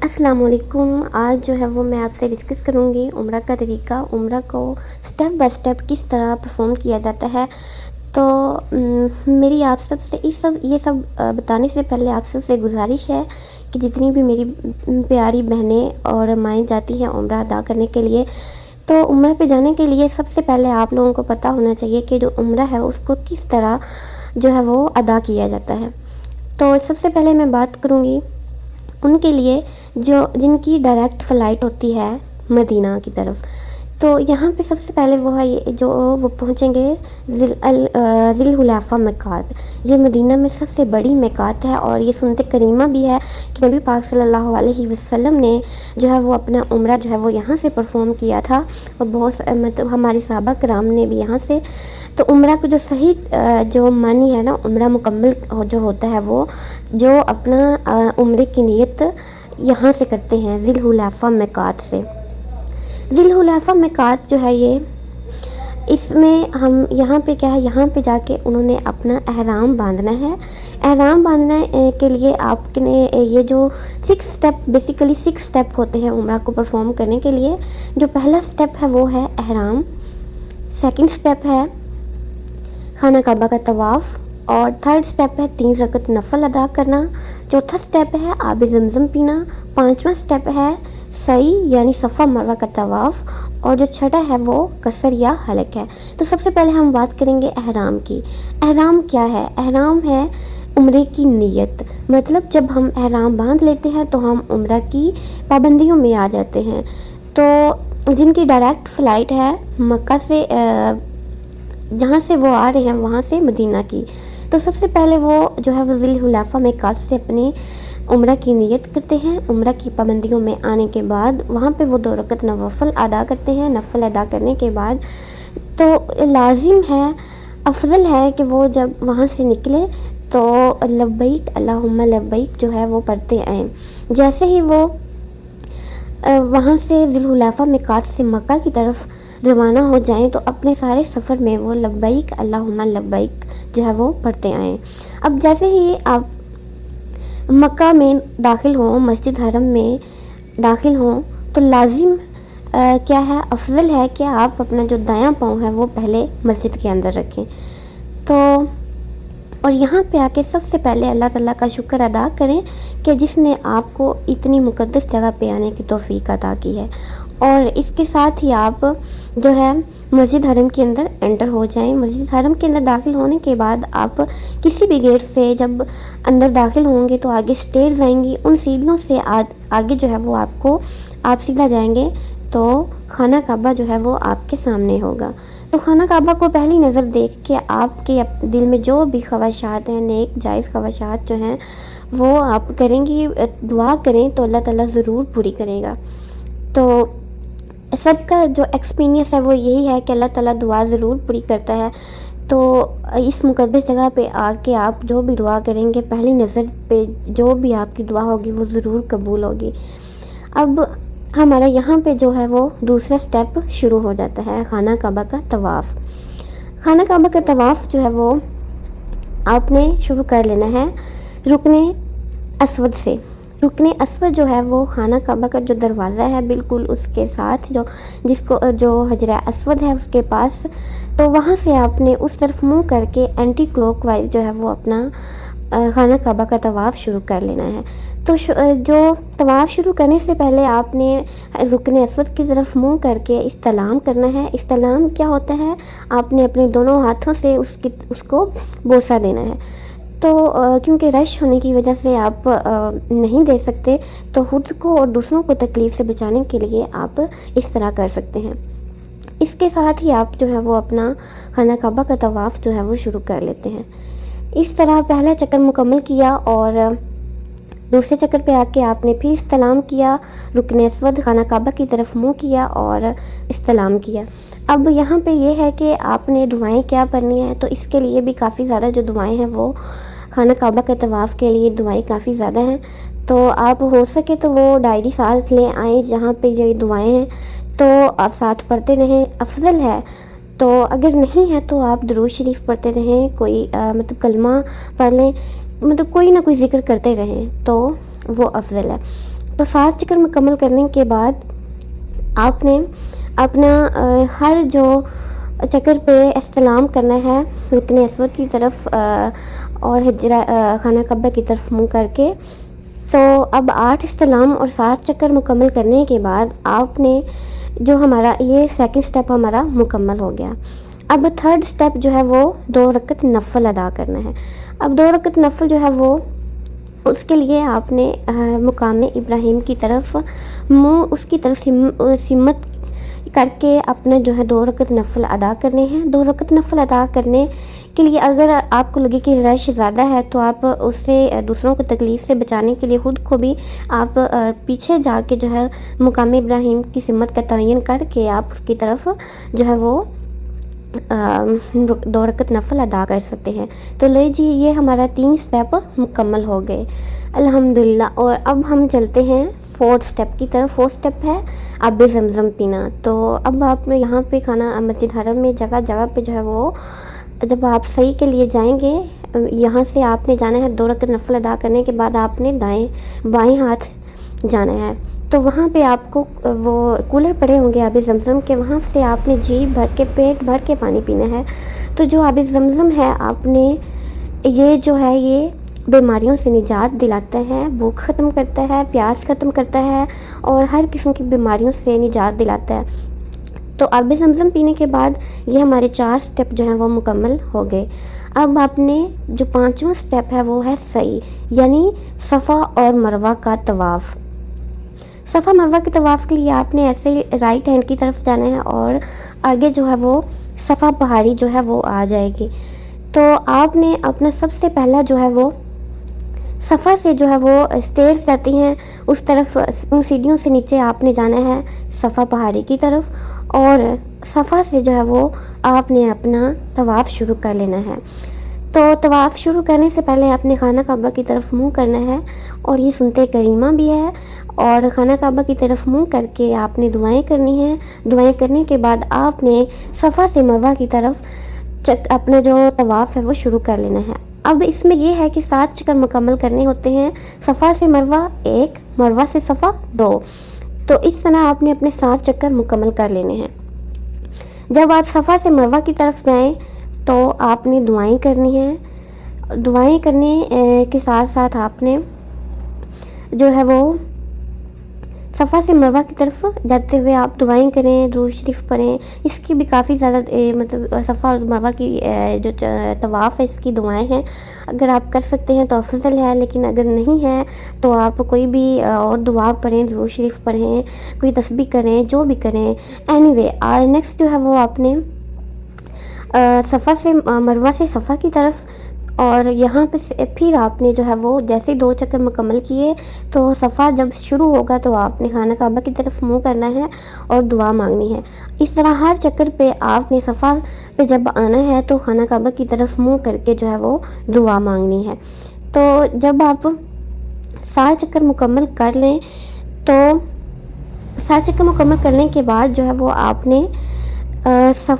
السلام علیکم۔ آج جو ہے وہ میں آپ سے ڈسکس کروں گی عمرہ کا طریقہ، عمرہ کو سٹیپ بائی سٹیپ کس طرح پرفارم کیا جاتا ہے۔ تو میری آپ سب سے یہ سب بتانے سے پہلے آپ سب سے گزارش ہے کہ جتنی بھی میری پیاری بہنیں اور مائیں جاتی ہیں عمرہ ادا کرنے کے لیے، تو عمرہ پہ جانے کے لیے سب سے پہلے آپ لوگوں کو پتہ ہونا چاہیے کہ جو عمرہ ہے اس کو کس طرح جو ہے وہ ادا کیا جاتا ہے۔ تو سب سے پہلے میں بات کروں گی ان کے لیے جن کی ڈائریکٹ فلائٹ ہوتی ہے مدینہ کی طرف۔ تو یہاں پہ سب سے پہلے وہ ہے جو وہ پہنچیں گے ذی الحلیفہ میقات۔ یہ مدینہ میں سب سے بڑی میقات ہے اور یہ سنت کریمہ بھی ہے کہ نبی پاک صلی اللہ علیہ وسلم نے جو ہے وہ اپنا عمرہ جو ہے وہ یہاں سے پرفارم کیا تھا، اور بہت مطلب ہمارے صحابہ کرام نے بھی یہاں سے۔ تو عمرہ کو جو صحیح جو معنی ہے نا، عمرہ مکمل جو ہوتا ہے وہ جو اپنا عمرے کی نیت یہاں سے کرتے ہیں ذی الحلیفہ میقات سے۔ ذی الحلیفہ میقات جو ہے یہ، اس میں ہم یہاں پہ کیا ہے، یہاں پہ جا کے انہوں نے اپنا احرام باندھنا ہے۔ احرام باندھنے کے لیے آپ نے یہ جو 6 سٹیپ ہوتے ہیں عمرہ کو پرفارم کرنے کے لیے۔ جو پہلا سٹیپ ہے وہ ہے احرام، سیکنڈ سٹیپ ہے خانہ کعبہ کا طواف، اور تھرڈ سٹیپ ہے 3 رکعت نفل ادا کرنا، چوتھا سٹیپ ہے آب زمزم پینا، پانچواں سٹیپ ہے سعی یعنی صفا مروہ کا طواف، اور جو چھٹا ہے وہ قصر یا حلق ہے۔ تو سب سے پہلے ہم بات کریں گے احرام کی۔ احرام کیا ہے؟ احرام ہے عمرے کی نیت، مطلب جب ہم احرام باندھ لیتے ہیں تو ہم عمرہ کی پابندیوں میں آ جاتے ہیں۔ تو جن کی ڈائریکٹ فلائٹ ہے مکہ سے، جہاں سے وہ آ رہے ہیں وہاں سے مدینہ کی، تو سب سے پہلے وہ جو ہے وہ ذی الحلیفہ میقات سے اپنی عمرہ کی نیت کرتے ہیں۔ عمرہ کی پابندیوں میں آنے کے بعد وہاں پہ وہ 2 رکعت نوافل ادا کرتے ہیں۔ نفل ادا کرنے کے بعد تو لازم ہے، افضل ہے کہ وہ جب وہاں سے نکلے تو لبیک اللہم لبیک جو ہے وہ پڑھتے آئیں۔ جیسے ہی وہ وہاں سے ذی الحلیفہ میقات سے مکہ کی طرف روانہ ہو جائیں تو اپنے سارے سفر میں وہ لبیک اللہم لبیک جو ہے وہ پڑھتے آئیں۔ اب جیسے ہی آپ مکہ میں داخل ہوں، مسجد حرم میں داخل ہوں، تو لازم کیا ہے، افضل ہے کہ آپ اپنا جو دایاں پاؤں ہے وہ پہلے مسجد کے اندر رکھیں۔ تو اور یہاں پہ آ کے سب سے پہلے اللہ تعالیٰ کا شکر ادا کریں کہ جس نے آپ کو اتنی مقدس جگہ پہ آنے کی توفیق عطا کی ہے۔ اور اس کے ساتھ ہی آپ جو ہے مسجد حرم کے اندر انٹر ہو جائیں۔ مسجد حرم کے اندر داخل ہونے کے بعد آپ کسی بھی گیٹ سے جب اندر داخل ہوں گے تو آگے سٹیئرز آئیں گی، ان سیڑھیوں سے آگے جو ہے وہ آپ سیدھا جائیں گے تو خانہ کعبہ جو ہے وہ آپ کے سامنے ہوگا۔ تو خانہ کعبہ کو پہلی نظر دیکھ کے آپ کے دل میں جو بھی خواہشات ہیں، نیک جائز خواہشات جو ہیں وہ آپ کریں گی، دعا کریں تو اللہ تعالیٰ ضرور پوری کرے گا۔ تو سب کا جو ایکسپیرینس ہے وہ یہی ہے کہ اللہ تعالیٰ دعا ضرور پوری کرتا ہے۔ تو اس مقدس جگہ پہ آ کے آپ جو بھی دعا کریں گے، پہلی نظر پہ جو بھی آپ کی دعا ہوگی وہ ضرور قبول ہوگی۔ اب ہمارا یہاں پہ جو ہے وہ دوسرا سٹیپ شروع ہو جاتا ہے خانہ کعبہ کا طواف۔ خانہ کعبہ کا طواف جو ہے وہ آپ نے شروع کر لینا ہے رکن اسود سے۔ رکن اسود جو ہے وہ خانہ کعبہ کا جو دروازہ ہے بالکل اس کے ساتھ جو حجر اسود ہے اس کے پاس، تو وہاں سے آپ نے اس طرف منہ کر کے اینٹی کلوک وائز جو ہے وہ اپنا خانہ کعبہ کا طواف شروع کر لینا ہے۔ تو جو طواف شروع کرنے سے پہلے آپ نے رکن اسود کی طرف منہ کر کے استلام کرنا ہے۔ استلام کیا ہوتا ہے؟ آپ نے اپنے دونوں ہاتھوں سے اس کو بوسہ دینا ہے۔ تو کیونکہ رش ہونے کی وجہ سے آپ نہیں دے سکتے، تو خود کو اور دوسروں کو تکلیف سے بچانے کے لیے آپ اس طرح کر سکتے ہیں۔ اس کے ساتھ ہی آپ جو ہے وہ اپنا خانہ کعبہ کا طواف جو ہے وہ شروع کر لیتے ہیں۔ اس طرح پہلا چکر مکمل کیا اور دوسرے چکر پہ آ کے آپ نے پھر استلام کیا، رکن اسود خانہ کعبہ کی طرف منہ کیا اور استلام کیا۔ اب یہاں پہ یہ ہے کہ آپ نے دعائیں کیا پڑھنی ہیں، تو اس کے لیے بھی کافی زیادہ جو دعائیں ہیں وہ خانہ کعبہ کے طواف کے لیے دعائیں کافی زیادہ ہیں۔ تو آپ ہو سکے تو وہ ڈائری ساتھ لے آئیں جہاں پہ یہ دعائیں ہیں، تو آپ ساتھ پڑھتے رہیں، افضل ہے۔ تو اگر نہیں ہے تو آپ درود شریف پڑھتے رہیں، کوئی مطلب کلمہ پڑھ لیں، مطلب کوئی نہ کوئی ذکر کرتے رہیں تو وہ افضل ہے۔ تو 7 چکر مکمل کرنے کے بعد آپ نے اپنا ہر جو چکر پہ استلام کرنا ہے رکن اسود کی طرف اور خانہ کعبہ کی طرف منہ کر کے. تو اب 8 استلام اور 7 چکر مکمل کرنے کے بعد آپ نے جو ہمارا یہ سیکنڈ سٹیپ ہمارا مکمل ہو گیا. اب تھرڈ سٹیپ جو ہے وہ 2 رکعت نفل ادا کرنا ہے. اب 2 رکعت نفل جو ہے وہ اس کے لیے آپ نے مقام ابراہیم کی طرف منہ اس کی طرف سمت کر کے اپنا جو ہے 2 رکعت نفل ادا کرنے ہیں. 2 رکعت نفل ادا کرنے کے لیے اگر آپ کو لگے کہ رش زیادہ ہے تو آپ اس سے دوسروں کو تکلیف سے بچانے کے لیے خود کو بھی آپ پیچھے جا کے جو ہے مقام ابراہیم کی سمت کا تعین کر کے آپ اس کی طرف جو ہے وہ 2 رکعت نفل ادا کر سکتے ہیں. تو لے جی یہ ہمارا 3 سٹیپ مکمل ہو گئے الحمدللہ. اور اب ہم چلتے ہیں 4 سٹیپ کی طرف. 4 سٹیپ ہے آب زمزم پینا. تو اب آپ یہاں پہ خانہ مسجد حرم میں جگہ جگہ پہ جو ہے وہ جب آپ صحیح کے لیے جائیں گے یہاں سے آپ نے جانا ہے 2 رکعت نفل ادا کرنے کے بعد آپ نے بائیں ہاتھ جانا ہے. تو وہاں پہ آپ کو وہ کولر پڑے ہوں گے آب زمزم کے, وہاں سے آپ نے جی بھر کے پیٹ بھر کے پانی پینا ہے. تو جو آب زمزم ہے آپ نے یہ جو ہے یہ بیماریوں سے نجات دلاتا ہے, بھوک ختم کرتا ہے, پیاس ختم کرتا ہے اور ہر قسم کی بیماریوں سے نجات دلاتا ہے. تو آب زمزم پینے کے بعد یہ ہمارے 4 سٹیپ جو ہیں وہ مکمل ہو گئے. اب آپ نے جو 5واں سٹیپ ہے وہ ہے سعی, یعنی صفا اور مروہ کا طواف. صفا مروہ کے طواف کے لیے آپ نے ایسے رائٹ ہینڈ کی طرف جانا ہے اور آگے جو ہے وہ صفا پہاڑی جو ہے وہ آ جائے گی. تو آپ نے اپنا سب سے پہلا جو ہے وہ صفا سے جو ہے وہ اسٹیئرز جاتی ہیں اس طرف, ان سیڑھیوں سے نیچے آپ نے جانا ہے صفا پہاڑی کی طرف اور صفا سے جو ہے وہ آپ نے اپنا طواف شروع کر لینا ہے. تو طواف شروع کرنے سے پہلے آپ نے خانہ کعبہ کی طرف منہ کرنا ہے اور یہ سنت کریمہ بھی ہے. اور خانہ کعبہ کی طرف منہ کر کے آپ نے دعائیں کرنی ہیں. دعائیں کرنے کے بعد آپ نے صفا سے مروہ کی طرف اپنا جو طواف ہے وہ شروع کر لینا ہے. اب اس میں یہ ہے کہ 7 چکر مکمل کرنے ہوتے ہیں, صفا سے مروہ 1, مروہ سے صفا 2. تو اس طرح آپ نے اپنے 7 چکر مکمل کر لینے ہیں. جب آپ صفا سے مروہ کی طرف جائیں تو آپ نے دعائیں کرنی ہیں. دعائیں کرنے کے ساتھ ساتھ آپ نے جو ہے وہ صفا سے مروہ کی طرف جاتے ہوئے آپ دعائیں کریں, درود شریف پڑھیں. اس کی بھی کافی زیادہ مطلب صفا اور مروہ کی جو طواف ہے اس کی دعائیں ہیں, اگر آپ کر سکتے ہیں تو افضل ہے, لیکن اگر نہیں ہے تو آپ کوئی بھی اور دعا پڑھیں, درود شریف پڑھیں, کوئی تسبیح کریں, جو بھی کریں. اینی وے نیکسٹ جو ہے وہ آپ نے صفا سے مروہ سے صفا کی طرف اور یہاں پہ پھر آپ نے جو ہے وہ جیسے 2 چکر مکمل کیے تو صفا جب شروع ہوگا تو آپ نے خانہ کعبہ کی طرف منہ کرنا ہے اور دعا مانگنی ہے. اس طرح ہر چکر پہ آپ نے صفا پہ جب آنا ہے تو خانہ کعبہ کی طرف منہ کر کے جو ہے وہ دعا مانگنی ہے. تو جب آپ 7 چکر مکمل کر لیں تو 7 چکر مکمل کرنے کے بعد جو ہے وہ آپ نے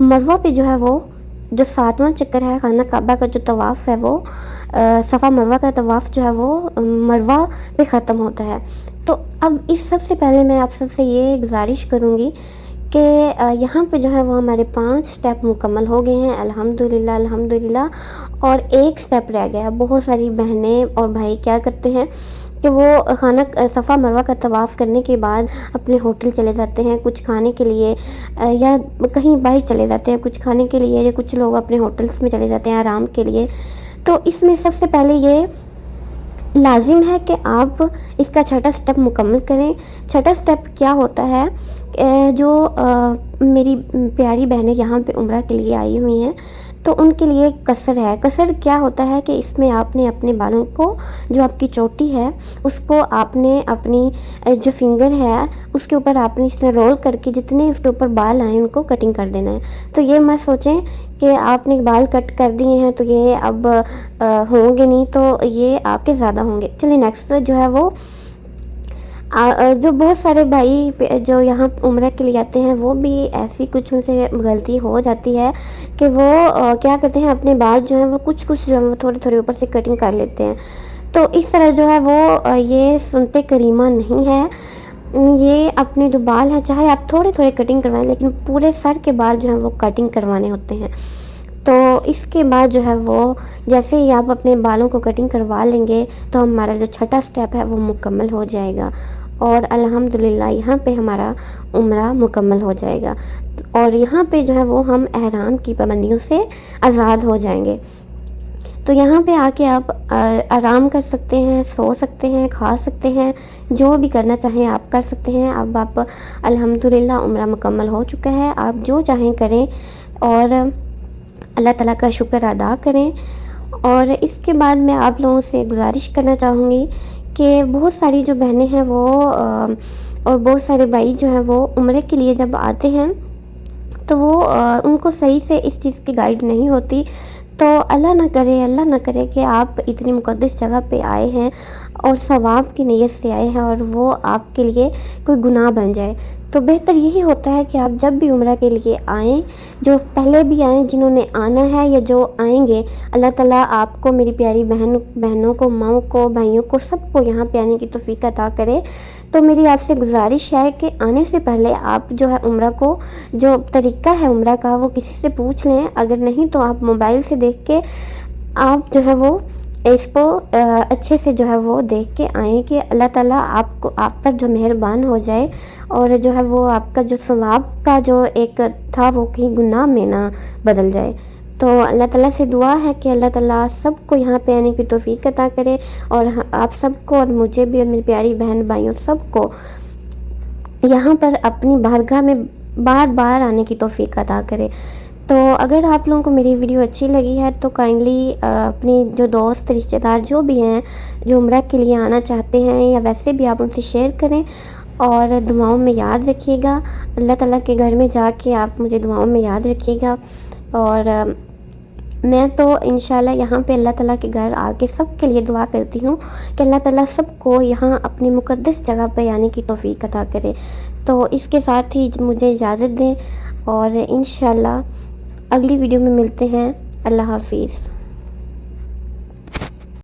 مروہ پہ جو ہے وہ جو 7واں چکر ہے خانہ کعبہ کا جو طواف ہے وہ صفا مروہ کا طواف جو ہے وہ مروہ پہ ختم ہوتا ہے. تو اب اس سب سے پہلے میں آپ سب سے یہ گزارش کروں گی کہ یہاں پہ جو ہے وہ ہمارے 5 سٹیپ مکمل ہو گئے ہیں الحمدللہ الحمدللہ, اور 1 سٹیپ رہ گیا. بہت ساری بہنیں اور بھائی کیا کرتے ہیں کہ وہ خانہ صفا مروہ کا طواف کرنے کے بعد اپنے ہوٹل چلے جاتے ہیں کچھ کھانے کے لیے, یا کہیں باہر چلے جاتے ہیں کچھ کھانے کے لیے, یا کچھ لوگ اپنے ہوٹلس میں چلے جاتے ہیں آرام کے لیے. تو اس میں سب سے پہلے یہ لازم ہے کہ آپ اس کا چھٹا سٹیپ مکمل کریں. چھٹا سٹیپ کیا ہوتا ہے, جو میری پیاری بہنیں یہاں پہ عمرہ کے لیے آئی ہوئی ہیں تو ان کے لیے قصر ہے. قصر کیا ہوتا ہے کہ اس میں آپ نے اپنے بالوں کو, جو آپ کی چوٹی ہے اس کو آپ نے اپنی جو فنگر ہے اس کے اوپر آپ نے اس طرح رول کر کے جتنے اس کے اوپر بال آئیں ان کو کٹنگ کر دینا ہے. تو یہ مت سوچیں کہ آپ نے بال کٹ کر دیے ہیں تو یہ اب ہوں گے نہیں, تو یہ آپ کے زیادہ ہوں گے. چلیے نیکسٹ جو ہے وہ جو بہت سارے بھائی جو یہاں عمرہ کے لیے آتے ہیں وہ بھی ایسی کچھ ان سے غلطی ہو جاتی ہے کہ وہ کیا کرتے ہیں اپنے بال جو ہیں وہ کچھ جو ہے وہ تھوڑے تھوڑے اوپر سے کٹنگ کر لیتے ہیں. تو اس طرح جو ہے وہ یہ سنت کریمہ نہیں ہے، یہ اپنے جو بال ہیں چاہے آپ تھوڑے تھوڑے کٹنگ کروائیں لیکن پورے سر کے بال جو ہیں وہ کٹنگ کروانے ہوتے ہیں۔ تو اس کے بعد جو ہے وہ جیسے ہی آپ اپنے بالوں کو کٹنگ کروا لیں گے تو ہمارا جو چھٹا سٹیپ ہے وہ مکمل ہو جائے گا، اور الحمدللہ یہاں پہ ہمارا عمرہ مکمل ہو جائے گا، اور یہاں پہ جو ہے وہ ہم احرام کی پابندیوں سے آزاد ہو جائیں گے۔ تو یہاں پہ آ کے آپ آرام کر سکتے ہیں، سو سکتے ہیں، کھا سکتے ہیں، جو بھی کرنا چاہیں آپ کر سکتے ہیں۔ اب آپ الحمدللہ عمرہ مکمل ہو چکا ہے، آپ جو چاہیں کریں اور اللہ تعالیٰ کا شکر ادا کریں۔ اور اس کے بعد میں آپ لوگوں سے گزارش کرنا چاہوں گی کہ بہت ساری جو بہنیں ہیں وہ اور بہت سارے بھائی جو ہیں وہ عمرے کے لیے جب آتے ہیں تو وہ ان کو صحیح سے اس چیز کی گائیڈ نہیں ہوتی، تو اللہ نہ کرے کہ آپ اتنی مقدس جگہ پہ آئے ہیں اور ثواب کی نیت سے آئے ہیں اور وہ آپ کے لیے کوئی گناہ بن جائے۔ تو بہتر یہی ہوتا ہے کہ آپ جب بھی عمرہ کے لیے آئیں، جو پہلے بھی آئیں، جنہوں نے آنا ہے یا جو آئیں گے، اللہ تعالیٰ آپ کو، میری پیاری بہنوں کو، ماؤں کو، بھائیوں کو، سب کو یہاں پہ آنے کی توفیق عطا کرے۔ تو میری آپ سے گزارش ہے کہ آنے سے پہلے آپ جو ہے عمرہ کو، جو طریقہ ہے عمرہ کا، وہ کسی سے پوچھ لیں، اگر نہیں تو آپ موبائل سے دیکھ کے آپ جو ہے وہ اس کو اچھے سے جو ہے وہ دیکھ کے آئیں کہ اللہ تعالیٰ آپ پر جو مہربان ہو جائے، اور جو ہے وہ آپ کا جو ثواب کا جو ایک تھا وہ کہیں گناہ میں نہ بدل جائے۔ تو اللہ تعالیٰ سے دعا ہے کہ اللہ تعالیٰ سب کو یہاں پہ آنے کی توفیق عطا کرے، اور آپ سب کو اور مجھے بھی اور میری پیاری بہن بھائیوں سب کو یہاں پر اپنی بارگاہ میں بار بار آنے کی توفیق عطا کرے۔ تو اگر آپ لوگوں کو میری ویڈیو اچھی لگی ہے تو کائنڈلی اپنی جو دوست رشتہ دار جو بھی ہیں جو عمرہ کے لیے آنا چاہتے ہیں یا ویسے بھی آپ ان سے شیئر کریں، اور دعاؤں میں یاد رکھیے گا۔ اللہ تعالیٰ کے گھر میں جا کے آپ مجھے دعاؤں میں یاد رکھیے گا، اور میں تو انشاءاللہ یہاں پہ اللہ تعالیٰ کے گھر آ کے سب کے لیے دعا کرتی ہوں کہ اللہ تعالیٰ سب کو یہاں اپنی مقدس جگہ پہ آنے کی توفیق عطا کرے۔ تو اس کے ساتھ ہی مجھے اجازت دیں، اور انشاءاللہ اگلی ویڈیو میں ملتے ہیں۔ اللہ حافظ۔